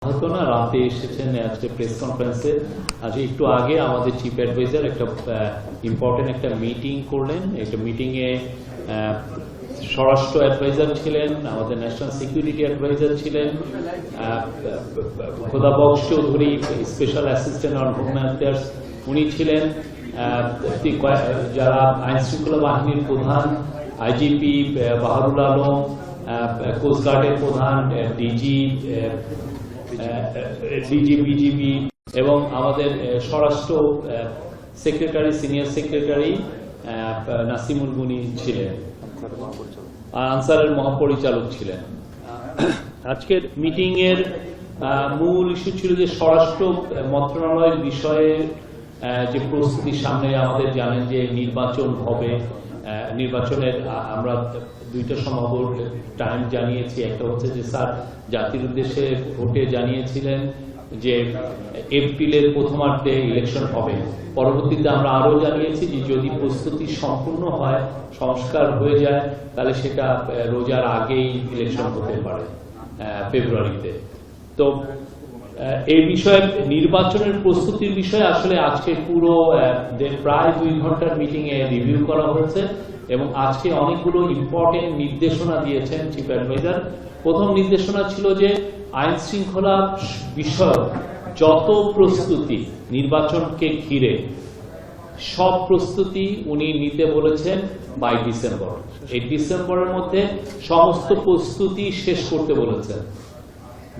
হতো না, রাতে এসেছেন আজকে প্রেস কনফারেন্সে। আজকে একটু আগে আমাদের চিফ অ্যাডভাইজার একটা ইম্পর্টেন্ট একটা মিটিং করলেন। একটা মিটিংয়ে স্বরাষ্ট্র অ্যাডভাইজার ছিলেন, আমাদের ন্যাশনাল সিকিউরিটি অ্যাডভাইজার ছিলেন, Khodabux Chowdhury special assistant on home affairs উনি ছিলেন, যারা আইন শৃঙ্খলা বাহিনীর প্রধান আইজিপি বাহারুল আলম, কোস্টগার্ডের প্রধান ডিজি বিজিবি এবং আমাদের স্বরাষ্ট্র সেক্রেটারি সিনিয়র সেক্রেটারি নাসিমুল গুনি ছিলেন, আনসারের মহাপরিচালক ছিলেন। আজকের মিটিং এর মূল ইস্যু ছিল যে স্বরাষ্ট্র মন্ত্রণালয়ের বিষয়ে যে প্রস্তুতি সামনে, আমাদের জানেন যে নির্বাচন হবে। নির্বাচনের আমরা দুইটা সম্ভাব্য টাইম জানিয়েছি। একটা হচ্ছে যে স্যার জাতির উদ্দেশ্যে ভোটে জানিয়েছিলেন যে এপ্রিলের প্রথমার্ধে ইলেকশন হবে। পরবর্তীতে আমরা আরো জানিয়েছি যে যদি প্রস্তুতি সম্পূর্ণ হয়, সংস্কার হয়ে যায়, তাহলে সেটা রোজার আগেই ইলেকশন হতে পারে ফেব্রুয়ারিতে। তো এই বিষয়ে নির্বাচনের প্রস্তুতির বিষয়ে আসলে আজকে পুরো প্রায় 2 ঘন্টার মিটিং এ রিভিউ করা হয়েছে এবং আজকে অনেকগুলো ইম্পর্টেন্ট নির্দেশনা দিয়েছেন চিফ অ্যাডভাইজার। প্রথম নির্দেশনা ছিল যে আইন শৃঙ্খলা বিষয়ক যত প্রস্তুতি নির্বাচনকে ঘিরে সব প্রস্তুতি উনি নিতে বলেছেন বাই ডিসেম্বর। এই ডিসেম্বরের মধ্যে সমস্ত প্রস্তুতি শেষ করতে বলেছেন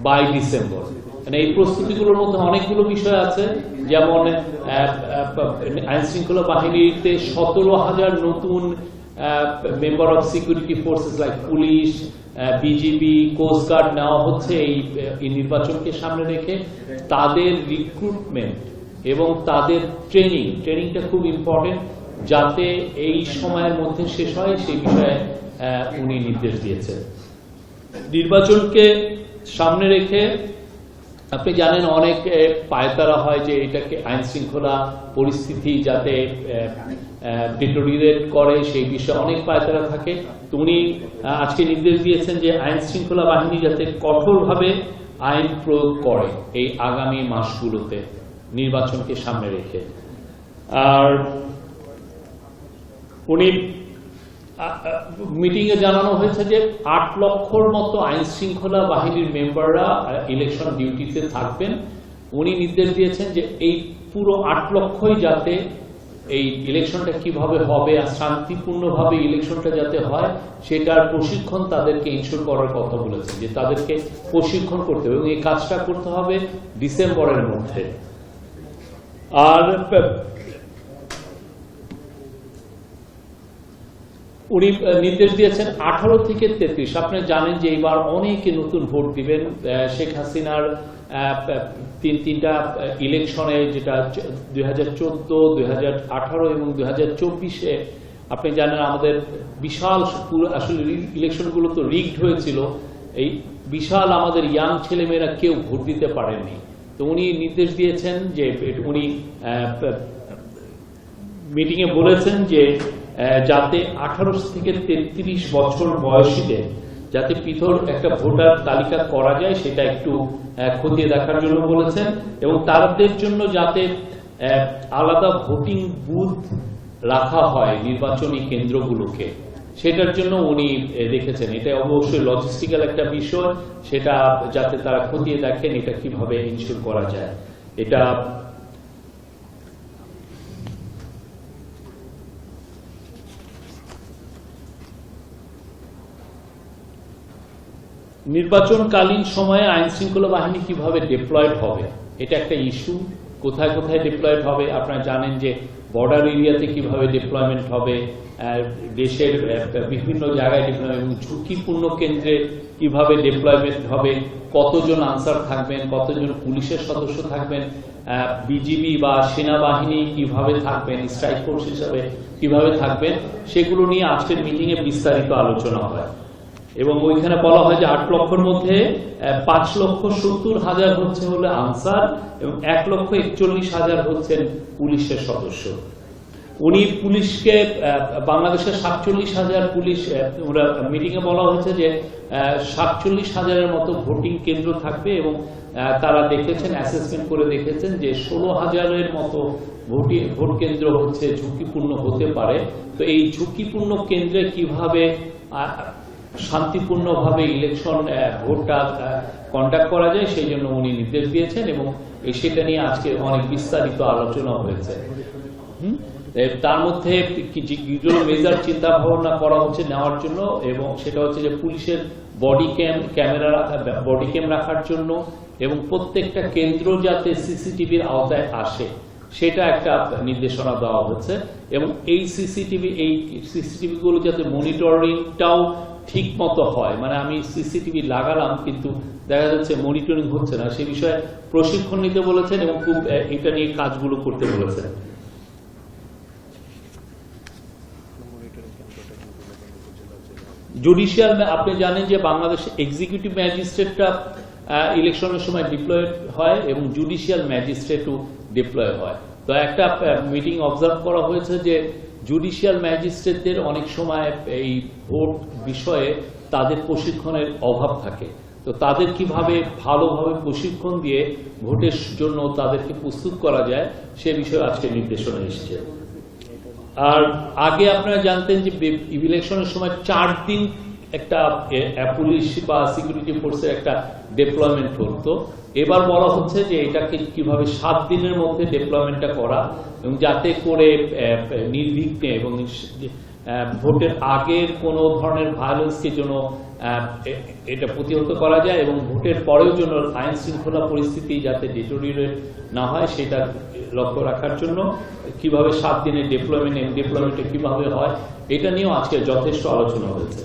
বাই ডিসেম্বর। মানে এই প্রস্তুতিগুলোর মধ্যে অনেকগুলো বিষয় আছে, যেমন আইন শৃঙ্খলা বাহিনীতে 17,000 নতুন member of security forces like police, BGB, coastguard নেওয়া হচ্ছে এই নির্বাচনকে সামনে রেখে। তাদের রিক্রুটমেন্ট এবং তাদের ট্রেনিংটা খুব ইম্পর্টেন্ট, যাতে এই সময়ের মধ্যে শেষ হয় সেই বিষয়ে উনি নির্দেশ দিয়েছেন। নির্বাচনকে সামনে রেখে আপনি জানেন অনেক পায়তারা হয় যে এটাকে আইন শৃঙ্খলা পরিস্থিতি যাতে ডিটোরিয়েট করে সেই বিষয়ে অনেক পায়তারা থাকে। তো উনি আজকে নির্দেশ দিয়েছেন যে আইন শৃঙ্খলা বাহিনী যাতে কঠোরভাবে আইন প্রয়োগ করে এই আগামী মাসগুলোতে নির্বাচনকে সামনে রেখে। আর উনি মিটিং এ জানানো হয়েছে যে 8 লক্ষর মতো আইন শৃঙ্খলা বাহিনীর মেম্বাররা ইলেকশন ডিউটিতে থাকবেন। উনি নির্দেশ দিয়েছেন যে এই পুরো 8 লক্ষই যাতে এই ইলেকশনটা কিভাবে হবে আর শান্তিপূর্ণভাবে ইলেকশনটা যাতে হয় সেটার প্রশিক্ষণ তাদেরকে ইনশিওর করার কথা বলেছেন, যে তাদেরকে প্রশিক্ষণ করতে হবে এবং এই কাজটা করতে হবে ডিসেম্বরের মধ্যে। আর উনি নির্দেশ দিয়েছেন 18 থেকে 33। আপনি জানেন যে এবার অনেকে নতুন ভোট দিবেন। শেখ হাসিনার তিনটা ইলেকশনে, যেটা 2014, 2018 এবং 2024-এ আপনি জানেন আমাদের বিশাল আসলে ইলেকশনগুলো তো রিগড হয়েছিল। এই বিশাল আমাদের ইয়াং ছেলেমেয়েরা কেউ ভোট দিতে পারেননি। তো উনি নির্দেশ দিয়েছেন যে উনি মিটিংয়ে বলেছেন যে যাতে 18 থেকে 33 বছর বয়সীদের যাতে পৃথক একটা ভোটার তালিকা করা যায় সেটা একটু খতিয়ে দেখার জন্য বলেছেন এবং তাদের জন্য যাতে আলাদা ভোটিং বুথ রাখা হয় নির্বাচনী কেন্দ্রগুলোকে, সেটার জন্য উনি রেখেছেন। এটা অবশ্যই লজিস্টিক্যাল একটা বিষয়, সেটা যাতে তারা খতিয়ে দেখেন এটা কিভাবে ইনশিওর করা যায়। এটা নির্বাচনকালীন সময়ে আইন শৃঙ্খলা বাহিনী কিভাবে ডিপ্লয়েড হবে এটা একটা ইস্যু। কোথায় কোথায় ডিপ্লয়েড হবে আপনারা জানেন, যে বর্ডার এরিয়াতে কিভাবে ডিপ্লয়মেন্ট হবে, দেশের বিভিন্ন জায়গায় ডিপ্লয়মেন্ট এবং ঝুঁকিপূর্ণ কেন্দ্রে কিভাবে ডিপ্লয়মেন্ট হবে, কতজন আনসার থাকবেন, কতজন পুলিশের সদস্য থাকবেন, বিজিবি বা সেনাবাহিনী কিভাবে থাকবেন, স্ট্রাইক ফোর্স হিসাবে কিভাবে থাকবেন, সেগুলো নিয়ে আজকের মিটিং এ বিস্তারিত আলোচনা হয়। এবং ওইখানে বলা হয় যে 8 লক্ষের মধ্যে 5,70,000 হচ্ছে হলে আনসার এবং 1,41,000 হচ্ছেন পুলিশের সদস্য। উনি পুলিশকে বাংলাদেশের 47,000 পুলিশ, মিটিং এ বলা হয়েছে যে 47,000-এর মতো ভোটিং কেন্দ্র থাকবে এবং তারা দেখেছেন, অ্যাসেসমেন্ট করে দেখেছেন যে 16,000-এর মতো ভোট কেন্দ্র হচ্ছে ঝুঁকিপূর্ণ হতে পারে। তো এই ঝুঁকিপূর্ণ কেন্দ্রে কিভাবে শান্তিপূর্ণভাবে ইলেকশন ভোটটা কন্ডাক্ট করা যায় সেই জন্য উনি নির্দেশ দিয়েছেন, এবং সেটা নিয়ে আজকে অনেক বিস্তারিত আলোচনা হয়েছে। তার মধ্যে যেগুলো মেজার চিন্তা ভাবনা করা হচ্ছে নেওয়ার জন্য, এবং সেটা হচ্ছে যে পুলিশের বডি ক্যাম রাখার জন্য, এবং প্রত্যেকটা কেন্দ্র যাতে সিসিটিভির আওতায় আসে সেটা একটা নির্দেশনা দেওয়া হচ্ছে, এবং এই সিসিটিভি গুলো যাতে মনিটরিংটাও ঠিক মতো হয়। মানে আমি সিসিটিভি লাগালাম কিন্তু দেখা যাচ্ছে মনিটরিং হচ্ছে না, সে বিষয়ে প্রশিক্ষণ নিতে বলেছেন এবং খুব এটা নিয়ে কাজগুলো করতে বলেছেন। জুডিশিয়াল, আপনি জানেন যে বাংলাদেশে এক্সিকিউটিভ ম্যাজিস্ট্রেটরা ইলেকশনের সময় ডিপ্লয়েড হয় এবং জুডিশিয়াল ম্যাজিস্ট্রেটও ডিপ্লয় হয়। তো একটা মিটিং অবজার্ভ করা হয়েছে যে জুডিশিয়াল ম্যাজিস্ট্রেটদের অনেক সময় এই ভোট বিষয়ে তাদের প্রশিক্ষণের অভাব থাকে। তো তাদের কিভাবে ভালোভাবে প্রশিক্ষণ দিয়ে ভোটের জন্য তাদেরকে প্রস্তুত করা যায় সে বিষয়ে আজকে নির্দেশনা এসেছে। আর আগে আপনারা জানতেন যে ইলেকশনের সময় 4 দিন একটা পুলিশ বা সিকিউরিটি ফোর্সের একটা ডেপ্লয়মেন্ট হতো। এবার বলা হচ্ছে যে এটাকে কিভাবে 7 দিনের মধ্যে ডেপ্লয়মেন্টটা করা, এবং যাতে করে নির্বিঘ্নে এবং ভোটের আগের কোনো ধরনের ভায়োলেন্সকে যেন এটা প্রতিহত করা যায়, এবং ভোটের পরেও যেন আইন শৃঙ্খলা পরিস্থিতি যাতে ডিটোরিয়েট না হয় সেটা লক্ষ্য রাখার জন্য কিভাবে 7 দিনের ডিপ্লয়মেন্টে কিভাবে হয় এটা নিয়েও আজকে যথেষ্ট আলোচনা হয়েছে।